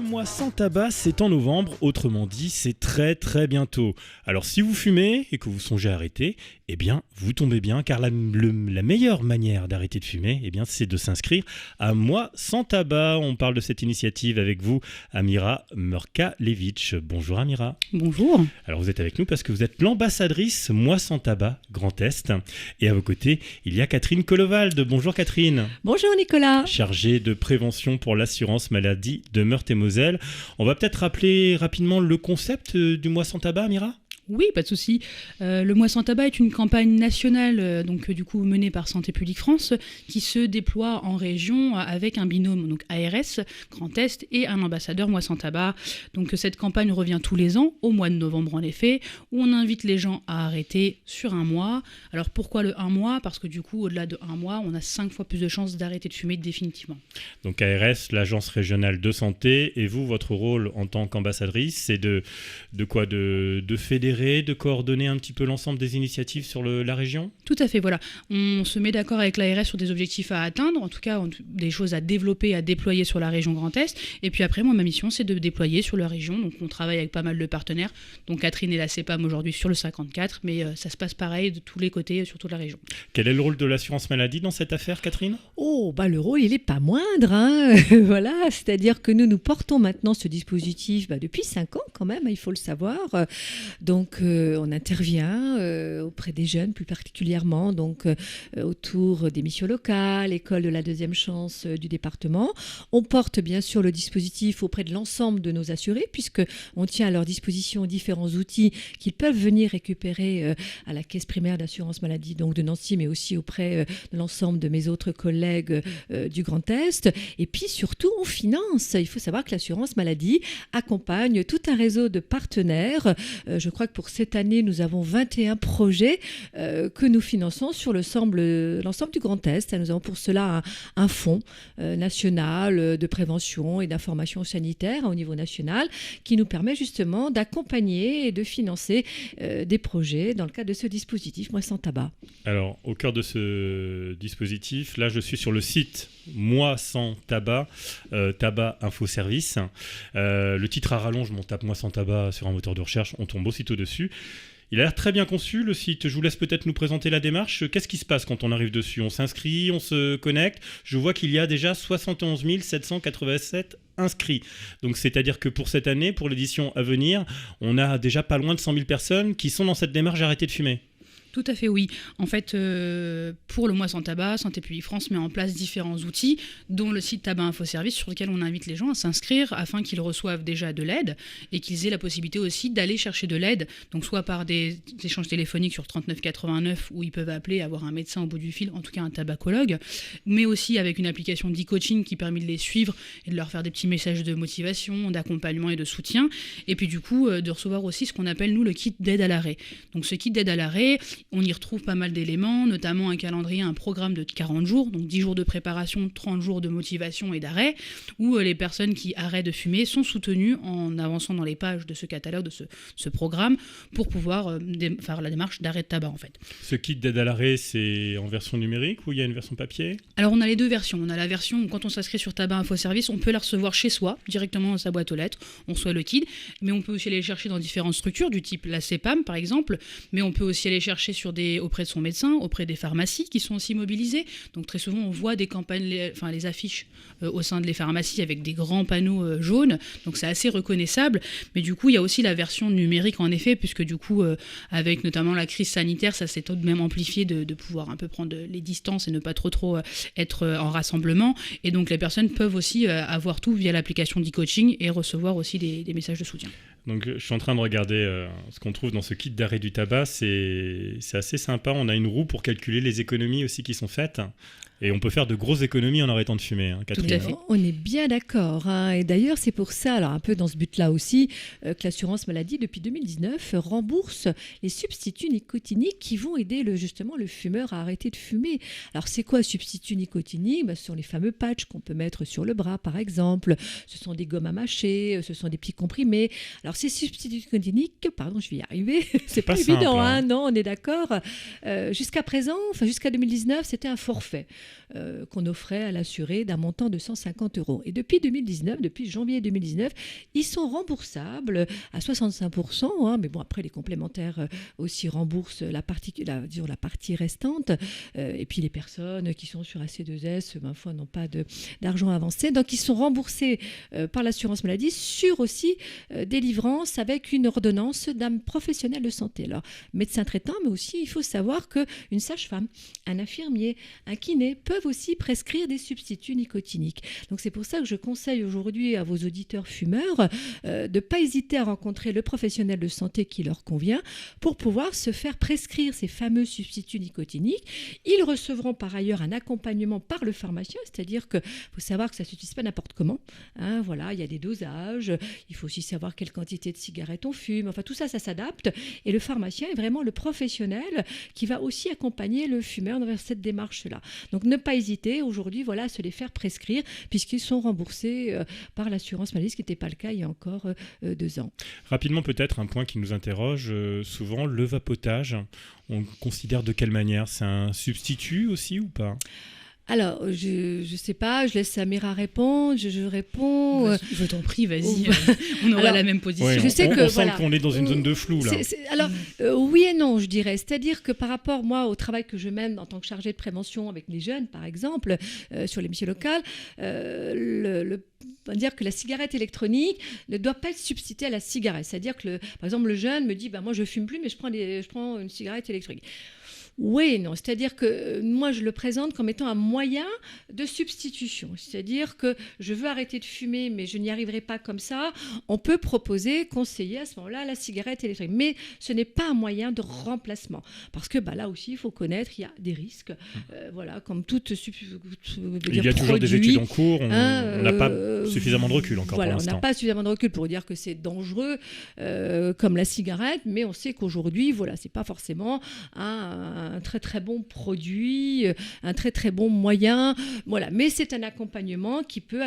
mois sans tabac, c'est en novembre, autrement dit, c'est très très bientôt. Alors si vous fumez et que vous songez à arrêter, eh bien, vous tombez bien, car la meilleure manière d'arrêter de fumer, eh bien, c'est de s'inscrire à Mois sans tabac. On parle de cette initiative avec vous, Amira Mrkalevich. Bonjour Amira. Bonjour. Alors vous êtes avec nous parce que vous êtes l'ambassadrice Mois sans tabac Grand Est. Et à vos côtés, il y a Catherine Collovalde. Bonjour Catherine. Bonjour Nicolas. Chargée de prévention pour l'assurance maladie de Meurthe-et-Moselle. On va peut-être rappeler rapidement le concept du Mois sans tabac, Amira ? Oui, pas de souci. Le Mois sans tabac est une campagne nationale, du coup menée par Santé publique France, qui se déploie en région avec un binôme, donc ARS, Grand Est, et un ambassadeur Mois sans tabac. Donc cette campagne revient tous les ans, au mois de novembre en effet, où on invite les gens à arrêter sur un mois. Alors pourquoi le 1 mois ? Parce que du coup, au-delà de 1 mois, on a 5 fois plus de chances d'arrêter de fumer définitivement. Donc ARS, l'Agence régionale de santé, et vous, votre rôle en tant qu'ambassadrice, c'est de fédérer, de coordonner un petit peu l'ensemble des initiatives sur la région ? Tout à fait, voilà. On se met d'accord avec l'ARS sur des objectifs à atteindre, en tout cas des choses à développer, à déployer sur la région Grand Est. Et puis après, moi, ma mission, c'est de déployer sur la région. Donc on travaille avec pas mal de partenaires. Donc Catherine et la CEPAM aujourd'hui sur le 54, mais ça se passe pareil de tous les côtés sur toute la région. Quel est le rôle de l'assurance maladie dans cette affaire, Catherine ? Le rôle, il n'est pas moindre. Voilà, c'est-à-dire que nous portons maintenant ce dispositif depuis 5 ans quand même, il faut le savoir. Donc, on intervient auprès des jeunes plus particulièrement, autour des missions locales, école de la deuxième chance du département. On porte bien sûr le dispositif auprès de l'ensemble de nos assurés, puisqu'on tient à leur disposition différents outils qu'ils peuvent venir récupérer à la caisse primaire d'assurance maladie donc de Nancy, mais aussi auprès de l'ensemble de mes autres collègues du Grand Est. Et puis surtout, on finance. Il faut savoir que l'assurance maladie accompagne tout un réseau de partenaires. Je crois que pour cette année, nous avons 21 projets que nous finançons sur l'ensemble du Grand Est. Nous avons pour cela un fonds national de prévention et d'information sanitaire au niveau national qui nous permet justement d'accompagner et de financer des projets dans le cadre de ce dispositif Mois sans tabac. Alors, au cœur de ce dispositif, là, je suis sur le site Mois sans tabac, Tabac Info Service. Le titre à rallonge, on tape Mois sans tabac sur un moteur de recherche, on tombe aussitôt dessus. Il a l'air très bien conçu, le site. Je vous laisse peut-être nous présenter la démarche. Qu'est-ce qui se passe quand on arrive dessus ? On s'inscrit, on se connecte. Je vois qu'il y a déjà 71 787 inscrits. Donc, c'est-à-dire que pour cette année, pour l'édition à venir, on a déjà pas loin de 100 000 personnes qui sont dans cette démarche d'arrêter de fumer. Tout à fait, oui. En fait, pour le Mois sans tabac, Santé publique France met en place différents outils, dont le site Tabac Info Service, sur lequel on invite les gens à s'inscrire afin qu'ils reçoivent déjà de l'aide et qu'ils aient la possibilité aussi d'aller chercher de l'aide, donc soit par des échanges téléphoniques sur 3989 où ils peuvent appeler et avoir un médecin au bout du fil, en tout cas un tabacologue, mais aussi avec une application d'e-coaching qui permet de les suivre et de leur faire des petits messages de motivation, d'accompagnement et de soutien, et puis du coup de recevoir aussi ce qu'on appelle nous le kit d'aide à l'arrêt. Donc ce kit d'aide à l'arrêt, on y retrouve pas mal d'éléments, notamment un calendrier, un programme de 40 jours, donc 10 jours de préparation, 30 jours de motivation et d'arrêt, où les personnes qui arrêtent de fumer sont soutenues en avançant dans les pages de ce catalogue, de ce programme, pour pouvoir faire la démarche d'arrêt de tabac en fait. Ce kit d'aide à l'arrêt, c'est en version numérique ou il y a une version papier ? Alors on a les deux versions. On a la version où quand on s'inscrit sur Tabac Info Service, on peut la recevoir chez soi, directement dans sa boîte aux lettres, on reçoit le kit, mais on peut aussi aller le chercher dans différentes structures, du type la CEPAM par exemple, mais on peut aussi aller chercher auprès de son médecin, auprès des pharmacies qui sont aussi mobilisées. Donc très souvent, on voit des campagnes, les affiches au sein des pharmacies avec des grands panneaux jaunes. Donc c'est assez reconnaissable. Mais du coup, il y a aussi la version numérique en effet, puisque du coup, avec notamment la crise sanitaire, ça s'est tout de même amplifié de pouvoir un peu prendre les distances et ne pas trop être en rassemblement. Et donc les personnes peuvent aussi avoir tout via l'application d'e-coaching et recevoir aussi des messages de soutien. Donc je suis en train de regarder ce qu'on trouve dans ce kit d'arrêt du tabac, c'est assez sympa. On a une roue pour calculer les économies aussi qui sont faites. Et on peut faire de grosses économies en arrêtant de fumer, Catherine. Tout à fait. On est bien d'accord. Et d'ailleurs, c'est pour ça, alors un peu dans ce but-là aussi, que l'assurance maladie, depuis 2019, rembourse les substituts nicotiniques qui vont aider justement le fumeur à arrêter de fumer. Alors, c'est quoi substitut nicotinique ? Ce sont les fameux patchs qu'on peut mettre sur le bras, par exemple. Ce sont des gommes à mâcher, ce sont des petits comprimés. Alors, ces substituts nicotiniques, pardon, je vais y arriver, c'est pas simple, évident, hein. non, on est d'accord. Jusqu'à présent, jusqu'à 2019, c'était un forfait qu'on offrait à l'assuré d'un montant de 150 €. Et depuis 2019, depuis janvier 2019, ils sont remboursables à 65%, hein, mais bon, après, les complémentaires aussi remboursent la partie restante. Et puis, les personnes qui sont sur AC2S, ma foi, n'ont pas d'argent avancé. Donc, ils sont remboursés par l'assurance maladie sur aussi délivrance avec une ordonnance d'un professionnel de santé. Alors, médecin traitant, mais aussi, il faut savoir qu'une sage-femme, un infirmier, un kiné peuvent aussi prescrire des substituts nicotiniques. Donc, c'est pour ça que je conseille aujourd'hui à vos auditeurs fumeurs de ne pas hésiter à rencontrer le professionnel de santé qui leur convient pour pouvoir se faire prescrire ces fameux substituts nicotiniques. Ils recevront par ailleurs un accompagnement par le pharmacien, c'est-à-dire qu'il faut savoir que ça ne s'utilise pas n'importe comment. Hein, voilà, il y a des dosages, il faut aussi savoir quelle quantité de cigarettes on fume, enfin tout ça, ça s'adapte. Et le pharmacien est vraiment le professionnel qui va aussi accompagner le fumeur dans cette démarche-là. Donc ne pas hésiter aujourd'hui voilà, à se les faire prescrire puisqu'ils sont remboursés par l'assurance maladie, ce qui n'était pas le cas il y a encore 2 ans. Rapidement, peut-être un point qui nous interroge souvent, le vapotage. On considère de quelle manière? C'est un substitut aussi ou pas? Alors, je ne sais pas, je laisse Samira répondre, je réponds. Je t'en prie, vas-y, on aura la même position. Ouais, Je sais on voilà, sent qu'on est dans une zone de flou, là. Alors, oui et non, je dirais. C'est-à-dire que par rapport, moi, au travail que je mène en tant que chargée de prévention avec les jeunes, par exemple, sur l'émission locale, on va dire que la cigarette électronique ne doit pas être substituée à la cigarette. C'est-à-dire que, par exemple, le jeune me dit, moi, je ne fume plus, mais je prends une cigarette électronique. Oui, non. C'est-à-dire que moi, je le présente comme étant un moyen de substitution. C'est-à-dire que je veux arrêter de fumer, mais je n'y arriverai pas comme ça. On peut proposer, conseiller à ce moment-là la cigarette électronique. Mais ce n'est pas un moyen de remplacement. Parce que là aussi, il faut connaître, il y a des risques. Voilà, comme toute il y a toujours des études en cours. On n'a pas suffisamment de recul encore pour l'instant. On n'a pas suffisamment de recul pour dire que c'est dangereux comme la cigarette, mais on sait qu'aujourd'hui, voilà, c'est pas forcément un très très bon produit, un très très bon moyen, voilà. Mais c'est un accompagnement qui peut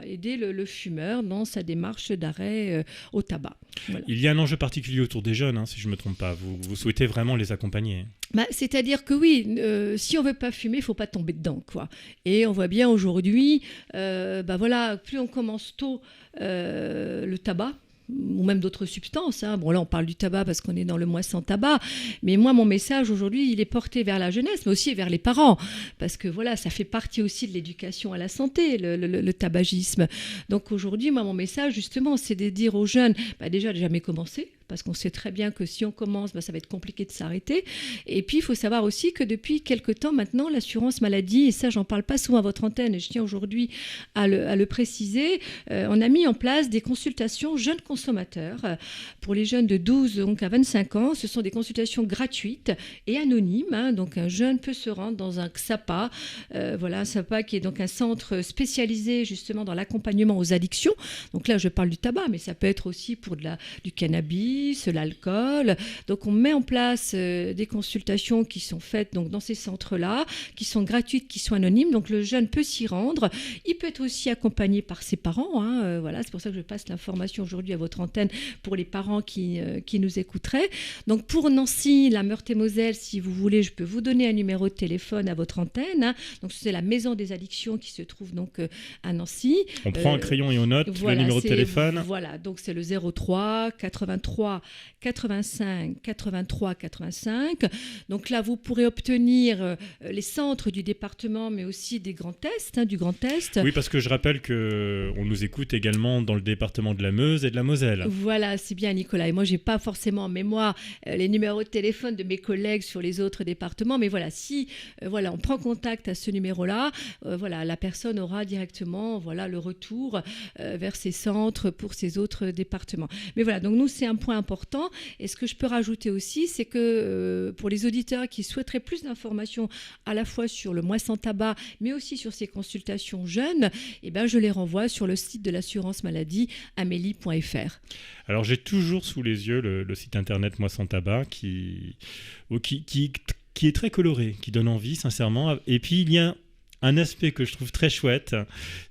aider le fumeur dans sa démarche d'arrêt au tabac. Voilà. Il y a un enjeu particulier autour des jeunes, si je ne me trompe pas. Vous souhaitez vraiment les accompagner? C'est-à-dire que oui, si on ne veut pas fumer, il ne faut pas tomber dedans, quoi. Et on voit bien aujourd'hui, plus on commence tôt le tabac, ou même d'autres substances. Bon, là, on parle du tabac parce qu'on est dans le mois sans tabac. Mais moi, mon message aujourd'hui, il est porté vers la jeunesse, mais aussi vers les parents. Parce que voilà, ça fait partie aussi de l'éducation à la santé, le tabagisme. Donc aujourd'hui, moi, mon message, justement, c'est de dire aux jeunes, déjà, de jamais commencer. Parce qu'on sait très bien que si on commence, ça va être compliqué de s'arrêter. Et puis, il faut savoir aussi que depuis quelque temps maintenant, l'assurance maladie, et ça, j'en parle pas souvent à votre antenne, et je tiens aujourd'hui à le préciser, on a mis en place des consultations jeunes consommateurs pour les jeunes de 12 donc à 25 ans. Ce sont des consultations gratuites et anonymes. Donc, un jeune peut se rendre dans un XAPA, un XAPA qui est donc un centre spécialisé justement dans l'accompagnement aux addictions. Donc là, je parle du tabac, mais ça peut être aussi pour du cannabis, l'alcool. Donc on met en place des consultations qui sont faites donc dans ces centres-là, qui sont gratuites, qui sont anonymes. Donc le jeune peut s'y rendre. Il peut être aussi accompagné par ses parents. C'est pour ça que je passe l'information aujourd'hui à votre antenne pour les parents qui nous écouteraient. Donc pour Nancy, la Meurthe-et-Moselle, si vous voulez, je peux vous donner un numéro de téléphone à votre antenne. Donc c'est la maison des addictions qui se trouve donc à Nancy. On prend un crayon et on note le numéro de téléphone. Voilà, donc c'est le 03 83 85 83 85. Donc là, vous pourrez obtenir les centres du département, mais aussi du Grand Est. Oui, parce que je rappelle qu'on nous écoute également dans le département de la Meuse et de la Moselle. Voilà, c'est bien, Nicolas. Et moi, je n'ai pas forcément en mémoire les numéros de téléphone de mes collègues sur les autres départements. Mais voilà, si on prend contact à ce numéro-là, la personne aura directement le retour vers ses centres pour ses autres départements. Mais voilà, donc nous, c'est un point important. Et ce que je peux rajouter aussi, c'est que pour les auditeurs qui souhaiteraient plus d'informations à la fois sur le mois sans tabac, mais aussi sur ces consultations jeunes, je les renvoie sur le site de l'assurance maladie, amélie.fr. Alors j'ai toujours sous les yeux le site internet Moi sans tabac qui est très coloré, qui donne envie sincèrement. Et puis il y a un aspect que je trouve très chouette,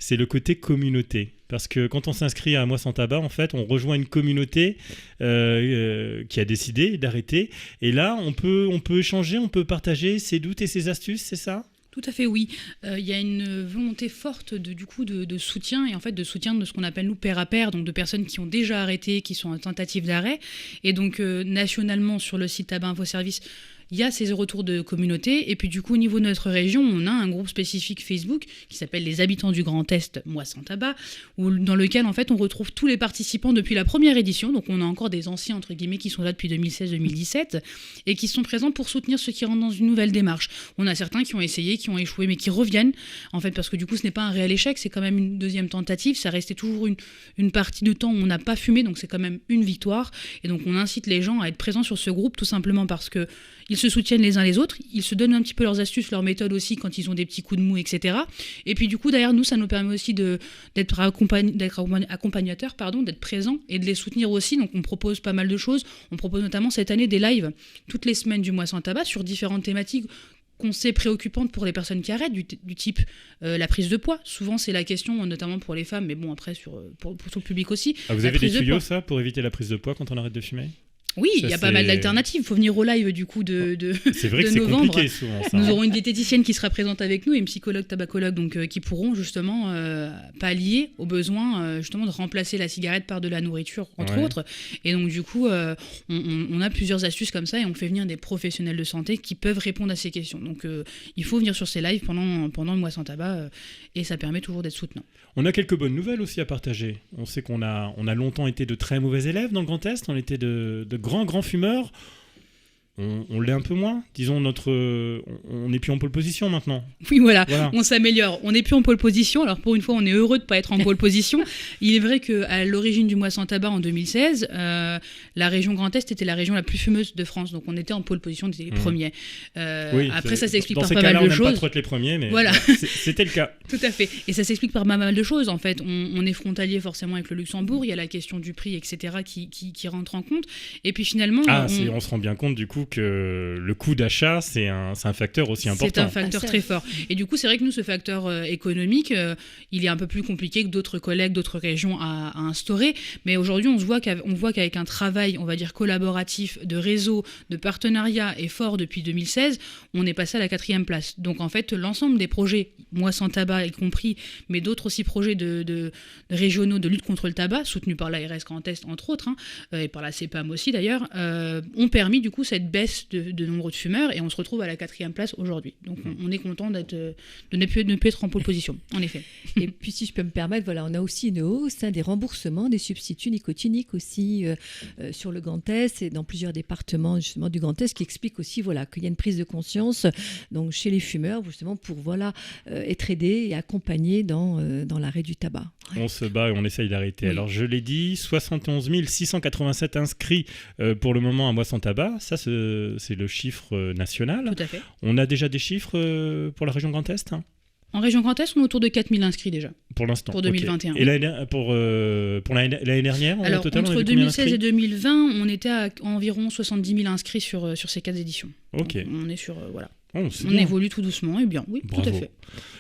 c'est le côté communauté. Parce que quand on s'inscrit à Moi Sans Tabac, en fait, on rejoint une communauté qui a décidé d'arrêter. Et là, on peut échanger, on peut partager ses doutes et ses astuces, c'est ça ? Tout à fait, oui. Il y a une volonté forte de soutien, et en fait de soutien de ce qu'on appelle nous pair à pair, donc de personnes qui ont déjà arrêté, qui sont en tentative d'arrêt. Et donc nationalement sur le site Tabac Info Service, il y a ces retours de communauté. Et puis du coup, au niveau de notre région, on a un groupe spécifique Facebook qui s'appelle Les Habitants du Grand Est, Moi Sans Tabac, dans lequel en fait on retrouve tous les participants depuis la première édition. Donc on a encore des anciens entre guillemets qui sont là depuis 2016-2017 et qui sont présents pour soutenir ceux qui rentrent dans une nouvelle démarche. On a certains qui ont essayé, qui ont échoué, mais qui reviennent en fait parce que du coup ce n'est pas un réel échec, c'est quand même une deuxième tentative. Ça restait toujours une partie de temps où on n'a pas fumé, donc c'est quand même une victoire. Et donc on incite les gens à être présents sur ce groupe tout simplement parce que ils se soutiennent les uns les autres, ils se donnent un petit peu leurs astuces, leurs méthodes aussi quand ils ont des petits coups de mou, etc. Et puis du coup, derrière nous, ça nous permet aussi d'être accompagnateurs, d'être présents et de les soutenir aussi. Donc on propose pas mal de choses. On propose notamment cette année des lives toutes les semaines du Mois Sans Tabac sur différentes thématiques qu'on sait préoccupantes pour les personnes qui arrêtent, du type la prise de poids. Souvent, c'est la question, notamment pour les femmes, mais bon, après, pour tout le public aussi. Ah, vous avez des tuyaux, ça, pour éviter la prise de poids quand on arrête de fumer ? Oui, il y a pas mal d'alternatives. Il faut venir au live du coup de c'est vrai de que c'est novembre. compliqué souvent, ça. Nous aurons une diététicienne qui sera présente avec nous et une psychologue, tabacologue, donc qui pourront justement pallier au besoin justement de remplacer la cigarette par de la nourriture, entre autres. Et donc du coup, on a plusieurs astuces comme ça et on fait venir des professionnels de santé qui peuvent répondre à ces questions. Donc il faut venir sur ces lives pendant le Mois Sans Tabac et ça permet toujours d'être soutenant. On a quelques bonnes nouvelles aussi à partager. On sait qu'on a longtemps été de très mauvais élèves dans le Grand Est. On était de grands fumeurs. On l'est un peu moins. Disons, on n'est plus en pole position maintenant. Oui, voilà. On s'améliore. On n'est plus en pole position. Alors, pour une fois, on est heureux de ne pas être en pole position. Il est vrai qu'à l'origine du Mois Sans Tabac, en 2016, la région Grand Est était la région la plus fumeuse de France. Donc, on était en pole position, on était les premiers. Oui, après, ça s'explique par pas mal de choses. On n'aime pas trop être les premiers, mais voilà. C'était le cas. Tout à fait. Et ça s'explique par pas mal de choses. En fait, on est frontalier forcément avec le Luxembourg. Il y a la question du prix, etc., qui rentre en compte. Et puis, finalement... on se rend bien compte, du coup, que le coût d'achat, c'est un facteur aussi important. C'est un facteur très fort. Et du coup, c'est vrai que nous, ce facteur économique, il est un peu plus compliqué que d'autres collègues, d'autres régions à instaurer. Mais aujourd'hui, on voit qu'avec un travail, on va dire, collaboratif, de réseau, de partenariat et fort depuis 2016, on est passé à la 4e place. Donc, en fait, l'ensemble des projets, Moi Sans Tabac y compris, mais d'autres aussi projets de régionaux de lutte contre le tabac, soutenus par l'ARS Grand Est, entre autres, et par la CEPAM aussi d'ailleurs, ont permis du coup cette baisse de nombre de fumeurs et on se retrouve à la 4e place aujourd'hui. Donc on est content de ne plus être en pole position, en effet. Et puis si je peux me permettre, voilà, on a aussi une hausse des remboursements des substituts nicotiniques aussi sur le Grand Est et dans plusieurs départements justement du Grand Est, qui explique aussi qu'il y a une prise de conscience donc chez les fumeurs justement pour être aidés et accompagnés dans l'arrêt du tabac. On se bat et on essaye d'arrêter. Oui. Alors je l'ai dit, 71 687 inscrits pour le moment à Mois Sans Tabac. Ça, c'est le chiffre national. Tout à fait. On a déjà des chiffres pour la région Grand Est ? En région Grand Est, on est autour de 4000 inscrits déjà. Pour l'instant. Pour 2021. Okay. Et pour l'année dernière, alors, au total, entre 2016 et 2020, on était à environ 70 000 inscrits sur ces 4 éditions. Ok. Donc, on est sur... voilà. Oh, on évolue tout doucement et bien, oui, Bravo. tout à fait.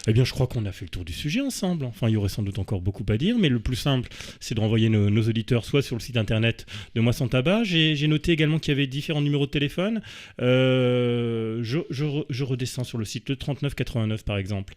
Eh bien, je crois qu'on a fait le tour du sujet ensemble. Enfin, il y aurait sans doute encore beaucoup à dire, mais le plus simple, c'est de renvoyer nos auditeurs soit sur le site internet de Mois Sans Tabac. J'ai noté également qu'il y avait différents numéros de téléphone. Je redescends sur le site, le 3989 par exemple.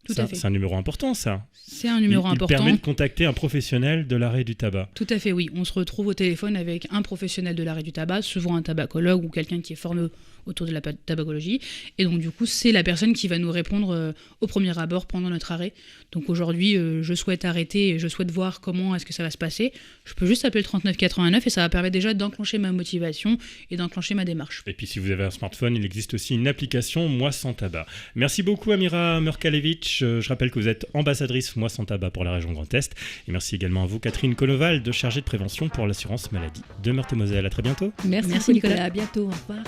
Tout à fait. C'est un numéro important, ça. C'est un numéro important. Il permet de contacter un professionnel de l'arrêt du tabac. Tout à fait, oui. On se retrouve au téléphone avec un professionnel de l'arrêt du tabac, souvent un tabacologue ou quelqu'un qui est formé autour de la tabacologie. Et donc, du coup, c'est la personne qui va nous répondre au premier abord pendant notre arrêt. Donc, aujourd'hui, je souhaite arrêter et je souhaite voir comment est-ce que ça va se passer. Je peux juste appeler le 3989 et ça va permettre déjà d'enclencher ma motivation et d'enclencher ma démarche. Et puis, si vous avez un smartphone, il existe aussi une application Mois Sans Tabac. Merci beaucoup, Amira Murkalevich. Je rappelle que vous êtes ambassadrice Mois Sans Tabac pour la région Grand Est. Et merci également à vous, Catherine Konoval, chargée de prévention pour l'assurance maladie de Meurthe-et-Moselle. À très bientôt. Merci Nicolas. À bientôt. Au revoir.